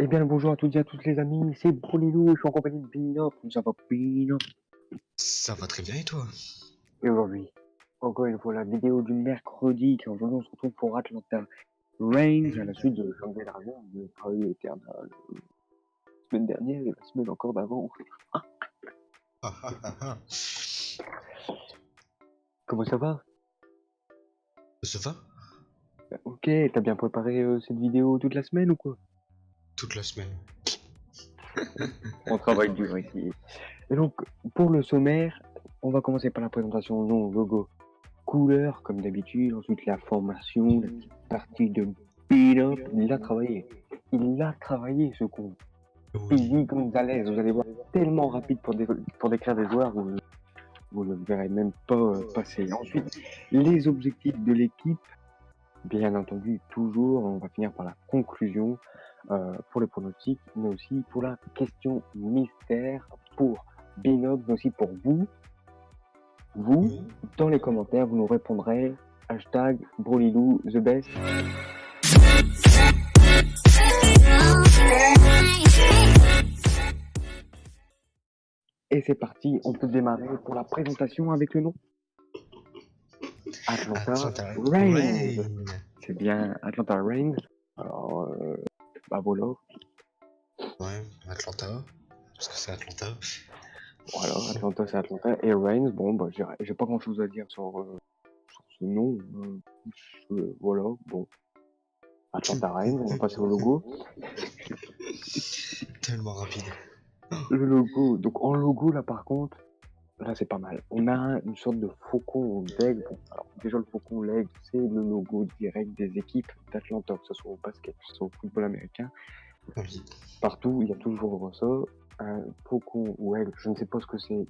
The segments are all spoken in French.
Eh bien, le bonjour à toutes et à tous les amis, c'est Brolilou et je suis en compagnie de Binop. Ça va, Binop? Ça va très bien et toi? Et aujourd'hui, encore une fois, la vidéo du mercredi, car aujourd'hui on se retrouve pour Atlanta Reigns à la suite de Jungle Arena. On a travaillé Eternal la semaine dernière et la semaine encore d'avant. Ah ah ah ah. Comment ça va? Ça va? Ok, t'as bien préparé cette vidéo toute la semaine ou quoi? Toute la semaine. On travaille dur ici. Et donc, pour le sommaire, on va commencer par la présentation nom, logo, couleur, comme d'habitude. Ensuite, la formation, la petite partie de Binop. Il a travaillé ce con. Oui. Pizzi Gonzalez, vous allez voir, tellement rapide pour décrire des joueurs, vous ne le verrez même pas passer. Ensuite, les objectifs de l'équipe, bien entendu, toujours, on va finir par la conclusion pour les pronostics, mais aussi pour la question mystère, pour Binop, mais aussi pour vous. Vous, Oui. dans les commentaires, vous nous répondrez hashtag Brolilou the best. Et c'est parti, on peut démarrer pour la présentation avec le nom. Atlanta Reigns. C'est bien Atlanta Reigns. Alors, bah voilà. Ouais, Atlanta. Parce que c'est Atlanta. Voilà, Atlanta c'est Atlanta. Et Reigns, bon, bah j'ai pas grand chose à dire sur ce nom. Voilà, bon. Atlanta Reigns, on va passer au logo. Tellement rapide. Le logo, donc en logo là par contre, là c'est pas mal. On a une sorte de faucon d'aigle. Bon, alors déjà le faucon l'aigle, c'est le logo direct des équipes d'Atlanta, que ce soit au basket, que ce soit au football américain. Oui. Partout, il y a toujours ça. Un faucon ou aigle, je ne sais pas ce que c'est.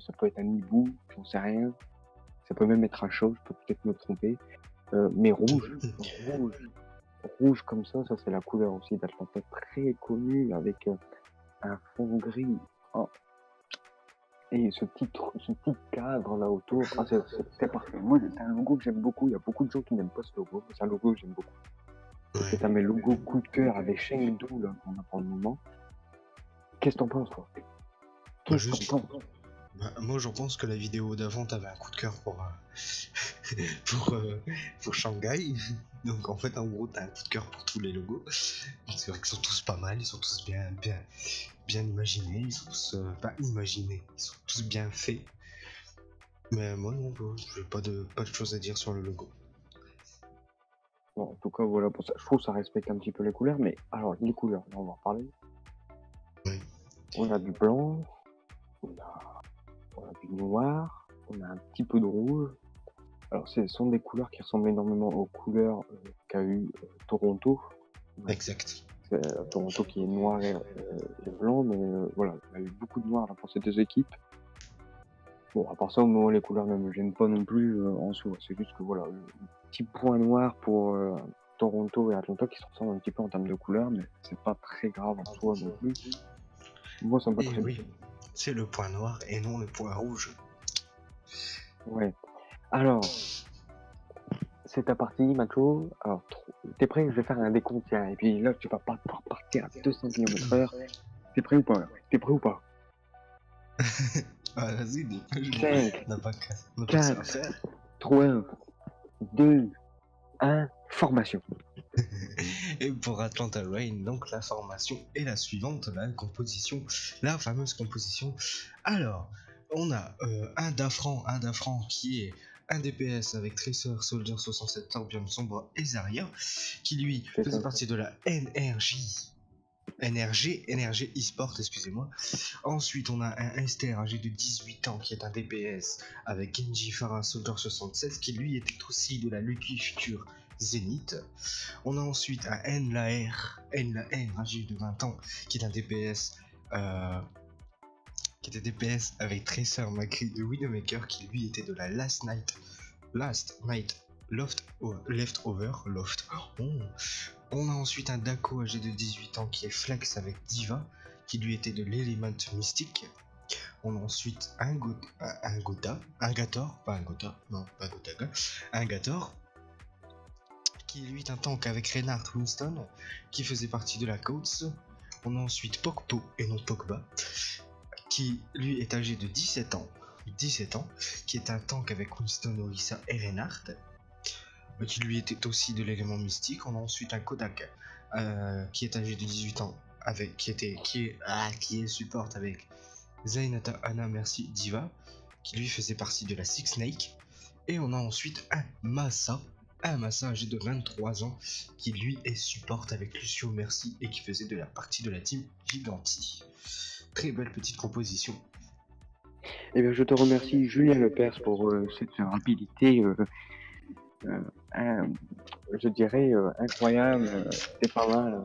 Ça peut être un hibou, j'en sais rien. Ça peut même être un chauve, je peux peut-être me tromper. Mais rouge, rouge comme ça c'est la couleur aussi d'Atlanta, très connue, avec un fond gris. Oh. Et ce petit cadre là autour, c'est parfait. Moi, c'est un logo que j'aime beaucoup. Il y a beaucoup de gens qui n'aiment pas ce logo, mais c'est un logo que j'aime beaucoup. Ouais. C'est un de mes logos coup de cœur avec Chengdu là qu'on a pour le moment. Qu'est-ce que t'en penses, toi? Qu'est-ce que t'en penses? Bah, moi j'en pense que la vidéo d'avant t'avais un coup de cœur pour pour Shanghai. Donc en fait en gros t'as un coup de cœur pour tous les logos. C'est vrai qu'ils sont tous pas mal, ils sont tous bien imaginés, ils sont tous pas imaginés, ils sont tous bien faits. Mais moi non, j'ai pas de choses à dire sur le logo. Bon, en tout cas, voilà, pour ça, je trouve que ça respecte un petit peu les couleurs, mais alors les couleurs, là, on va en reparler. Oui. On a du blanc, on a du noir, on a un petit peu de rouge. Alors, ce sont des couleurs qui ressemblent énormément aux couleurs qu'a eu Toronto. Exact. Toronto qui est noir et blanc, mais voilà, il y a eu beaucoup de noir là, pour ces deux équipes. Bon, à part ça, moi, les couleurs ne me gênent pas non plus en soi. C'est juste que voilà, le petit point noir pour Toronto et Atlanta qui se ressemblent un petit peu en termes de couleurs, mais c'est pas très grave en soi non plus. Moi, ça me va Et très oui, bien. c'est le point noir et non le point rouge. Ouais. Alors, c'est ta partie, Macho. Alors, t'es prêt? Je vais faire un décompte, tiens. Et puis là, tu vas pas pouvoir partir à 200 km/h. T'es prêt ou pas? T'es prêt ou pas? Ah, vas-y, 5, n'a pas 4, 3, 2, 1, formation. Et pour Atlanta Reigns, donc la formation est la suivante, la fameuse composition. Alors, on a un Dafran qui est un DPS avec Tracer, Soldier 67, Torbjorn, Sombra et Zarya, qui lui faisait partie de la NRG eSport, excusez-moi. Ensuite, on a un STR âgé de 18 ans qui est un DPS avec Genji, Pharah, Soldier 76 qui lui était aussi de la Lucky Future Zenith. On a ensuite un N la R âgé de 20 ans qui est un DPS avec Tracer, Macri de Widowmaker qui lui était de la Last Night Leftover. On a ensuite un Dako âgé de 18 ans qui est Flex avec Diva qui lui était de l'Element Mystique. On a ensuite un Gator qui lui est un tank avec Reinhardt Winston qui faisait partie de la Coats. On a ensuite Pogba et non Pogba, qui lui est âgé de 17 ans, qui est un tank avec Winston, Orisa et Reinhardt, qui lui était aussi de l'élément mystique. On a ensuite un Kodak qui est âgé de 18 ans, avec qui est support avec Zaynata, Ana, Merci, Diva, qui lui faisait partie de la Six Snake. Et on a ensuite un Massa âgé de 23 ans, qui lui est support avec Lucio, Merci, et qui faisait de la partie de la team Giganti. Très belle petite composition. Eh bien, je te remercie, Julien Lepers, pour cette rapidité, je dirais, incroyable. C'est pas mal.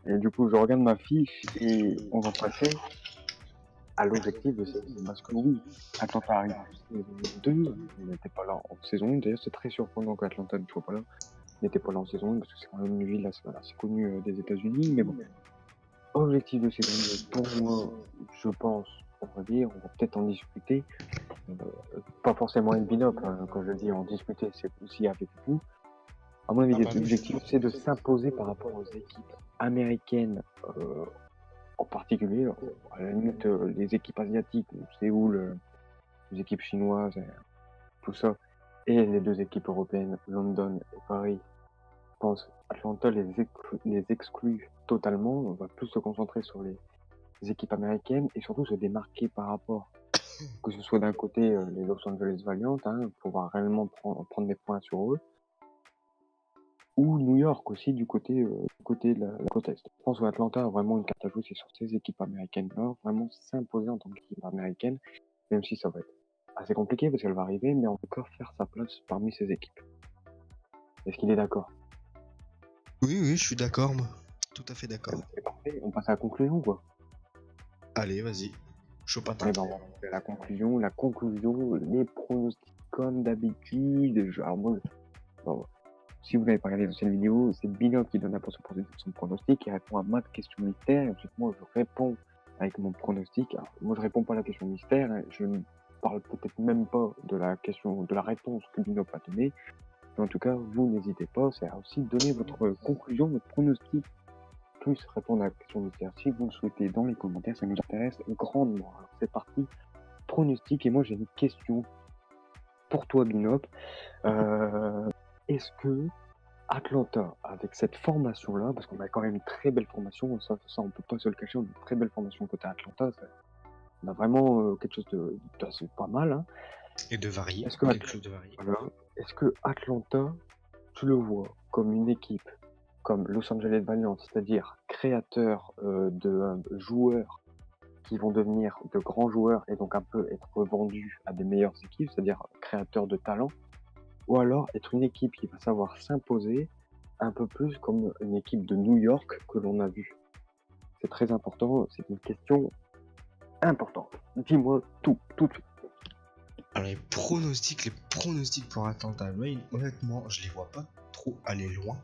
Et du coup, je regarde ma fiche et on va passer à l'objectif de saison. Parce que oui, Atlanta arrive en saison 2, il n'était pas là en saison 1. D'ailleurs, c'est très surprenant qu'Atlanta ne soit pas là. Il n'était pas là en saison 1 parce que c'est quand même une ville assez connue des États-Unis. Mais bon, objectif de saison 2, pour moi, je pense, on va dire, on va peut-être en discuter. Pas forcément une binop, hein, quand je dis en discuter, c'est aussi avec vous. À mon avis, l'objectif, c'est de s'imposer par rapport aux équipes américaines, en particulier, à la limite, les équipes asiatiques, Séoul, les équipes chinoises, tout ça, et les 2 équipes européennes, London et Paris. Je pense Atlanta les exclut totalement. On va plus se concentrer sur les équipes américaines et surtout se démarquer par rapport, que ce soit d'un côté les Los Angeles Valiant, hein, pouvoir réellement prendre des points sur eux, ou New York aussi du côté de la côte Est. Je pense qu'Atlanta a vraiment une carte à jouer, c'est sur ces équipes américaines-là, vraiment s'imposer en tant qu'équipe américaine, même si ça va être assez compliqué parce qu'elle va arriver, mais encore faire sa place parmi ces équipes. Est-ce qu'il est d'accord? Oui, je suis d'accord, moi. Tout à fait d'accord. C'est parfait, on passe à la conclusion, quoi. Allez, vas-y. Chaud patin. Eh ben, on va passer à la conclusion, les pronostics comme d'habitude. Alors moi, bon, si vous n'avez pas regardé l'ancienne vidéo, c'est Binop qui donne la pour son pronostic et répond à ma question mystère. Et ensuite, moi, je réponds avec mon pronostic. Alors, moi, je réponds pas à la question mystère. Hein, je ne parle peut-être même pas de la réponse que Binop a donnée. Mais en tout cas, vous n'hésitez pas. C'est à aussi donner votre conclusion, votre pronostic, plus répondre à la question mystère si vous le souhaitez dans les commentaires. Ça nous intéresse grandement. Alors, c'est parti. Pronostic. Et moi, j'ai une question pour toi, Binop. Est-ce que Atlanta, avec cette formation-là, parce qu'on a quand même une très belle formation, ça on peut pas se le cacher, on a une très belle formation côté Atlanta, on a vraiment quelque chose d'assez pas mal. Hein. Et de varier. Est-ce que, voilà, est-ce que Atlanta, tu le vois comme une équipe comme Los Angeles Valiant, c'est-à-dire créateur de joueurs qui vont devenir de grands joueurs et donc un peu être vendus à des meilleures équipes, c'est-à-dire créateurs de talent, ou alors être une équipe qui va savoir s'imposer un peu plus comme une équipe de New York que l'on a vu? C'est très important, c'est une question importante. Dis-moi tout de suite. Alors les pronostics pour Atlanta Reign, honnêtement, je les vois pas trop aller loin.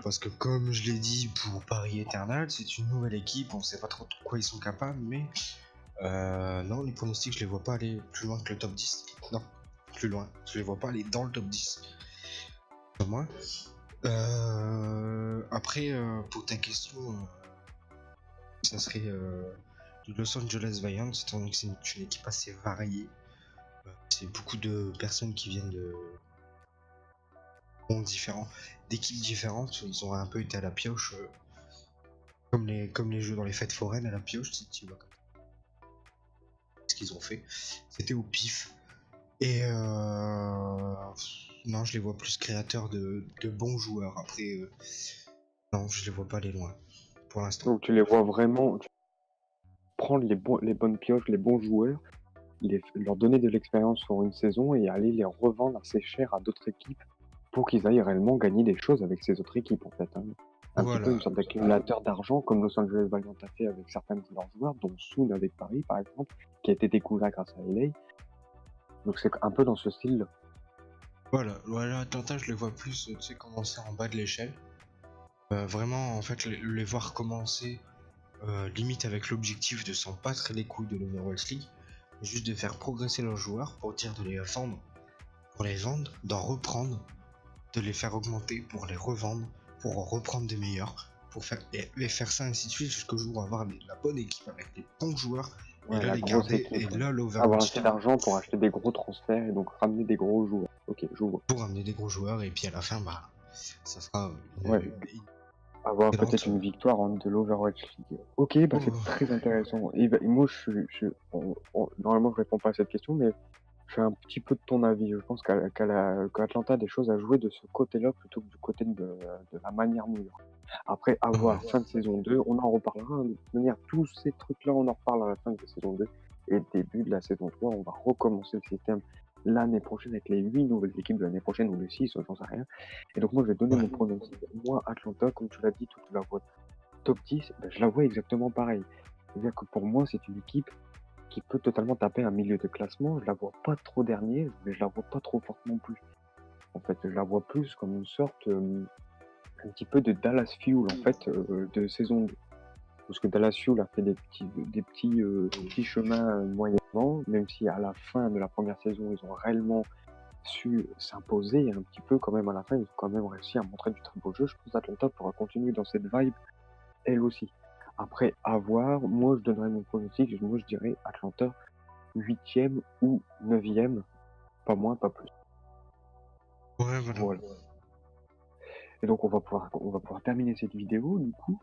Parce que comme je l'ai dit pour Paris Eternal, c'est une nouvelle équipe, on sait pas trop de quoi ils sont capables, mais non, les pronostics, je les vois pas aller plus loin que le top 10. Non, plus loin. Je les vois pas aller dans le top 10. Pour moi. Après, pour ta question, ça serait du Los Angeles Valiant, étant donné que c'est une équipe assez variée. C'est beaucoup de personnes qui viennent de mondes différents, d'équipes différentes. Ils ont un peu été à la pioche, comme les jeux dans les fêtes foraines à la pioche, si tu vois. Ce qu'ils ont fait, c'était au pif. Et non, je les vois plus créateurs de bons joueurs. Après, non, je les vois pas aller loin pour l'instant. Donc tu les vois vraiment prendre les bonnes pioches, les bons joueurs, leur donner de l'expérience sur une saison et aller les revendre assez cher à d'autres équipes pour qu'ils aillent réellement gagner des choses avec ces autres équipes en fait. Hein. Un petit peu une sorte d'accumulateur d'argent comme Los Angeles Valiant a fait avec certains de leurs joueurs, dont Soon avec Paris par exemple, qui a été découvert grâce à LA. Donc c'est un peu dans ce style-là. Voilà, Atlanta, je les vois plus, tu sais, commencer en bas de l'échelle. Vraiment, en fait, les voir commencer limite avec l'objectif de s'en battre les couilles de l'Overwatch League, juste de faire progresser leurs joueurs pour dire de les vendre, pour les vendre, d'en reprendre, de les faire augmenter pour les revendre, pour reprendre des meilleurs, pour faire, et faire ça ainsi de suite jusqu'au jour où avoir la bonne équipe avec des bons joueurs, et Ouais, là la les grosse garder, équipe. et là Avoir l'Overwatch assez d'argent pour acheter des gros transferts et donc ramener des gros joueurs. Ok, je vois. pour amener des gros joueurs, et puis à la fin, bah, ça sera Ouais. Avoir excellente, peut-être une victoire de l'Overwatch League. Ok, bah c'est Oh. très intéressant. Et bah, moi, normalement, je réponds pas à cette question, mais je suis un petit peu de ton avis. Je pense qu'Atlanta a des choses à jouer de ce côté-là plutôt que du côté de la manière New York. Après, à voir, fin de saison 2, on en reparlera. De toute manière, tous ces trucs-là, on en reparle à la fin de la saison 2. Et début de la saison 3, on va recommencer le système l'année prochaine avec les 8 nouvelles équipes de l'année prochaine, ou les 6, j'en sais rien. Et donc moi, je vais donner Ouais. mon pronostic. Moi, Atlanta, comme tu l'as dit, toi, tu la vois top 10, ben, je la vois exactement pareil. C'est-à-dire que pour moi, c'est une équipe qui peut totalement taper un milieu de classement. Je la vois pas trop dernier, mais je la vois pas trop forte non plus. En fait, je la vois plus comme une sorte, un petit peu de Dallas Fuel, en fait, de saison 2. Parce que Dallas Fuel a fait des petits chemins moyennement, même si à la fin de la première saison, ils ont réellement su s'imposer un petit peu quand même à la fin. Ils ont quand même réussi à montrer du très beau jeu. Je pense qu'Atlanta pourra continuer dans cette vibe, elle aussi. Après, à voir, moi je donnerais mon pronostic, moi je dirais Atlanta 8e ou 9e, pas moins, pas plus. Ouais, voilà. Voilà. Et donc on va pouvoir terminer cette vidéo du coup.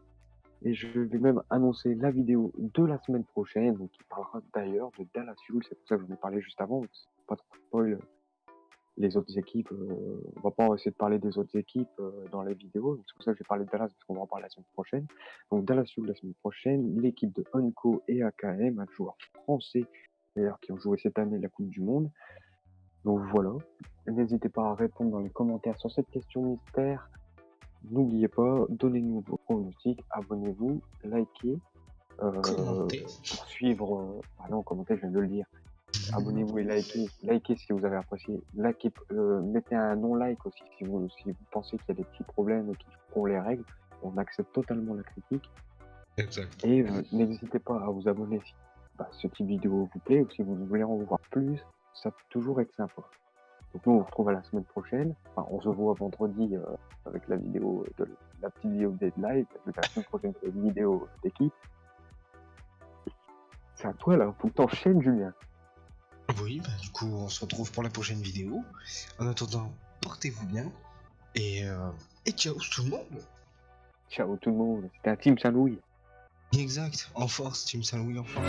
Et je vais même annoncer la vidéo de la semaine prochaine, donc qui parlera d'ailleurs de Dallas Fuel. C'est pour ça que je vous en ai parlé juste avant, parce que c'est pas trop spoil les autres équipes. On va pas essayer de parler des autres équipes dans les vidéos. Donc c'est pour ça que je vais parler de Dallas, parce qu'on va en parler la semaine prochaine. Donc Dallas Fuel la semaine prochaine, l'équipe de Unco et AKM, un joueur français d'ailleurs qui ont joué cette année la Coupe du Monde. Donc voilà. N'hésitez pas à répondre dans les commentaires sur cette question mystère. N'oubliez pas, donnez-nous vos pronostics, abonnez-vous, likez, Commentez. pour suivre. Ah non, commentez, je viens de le dire. Abonnez-vous et likez. Likez si vous avez apprécié. Likez, mettez un non-like aussi si vous pensez qu'il y a des petits problèmes et qu'il faut qu'on les règle. On accepte totalement la critique. Exact. Et n'hésitez pas à vous abonner si ce type de vidéo vous plaît ou si vous voulez en voir plus. Ça peut toujours être sympa. Donc nous on se retrouve à la semaine prochaine. Enfin, on se voit vendredi avec la vidéo la petite vidéo de live. La semaine prochaine c'est une vidéo d'équipe. C'est à toi là, faut que t'enchaînes Julien. Oui, bah du coup on se retrouve pour la prochaine vidéo. En attendant, portez-vous bien et ciao tout le monde. Ciao tout le monde, c'était un Team Saint-Louis. Exact, en force, Team Saint-Louis en force.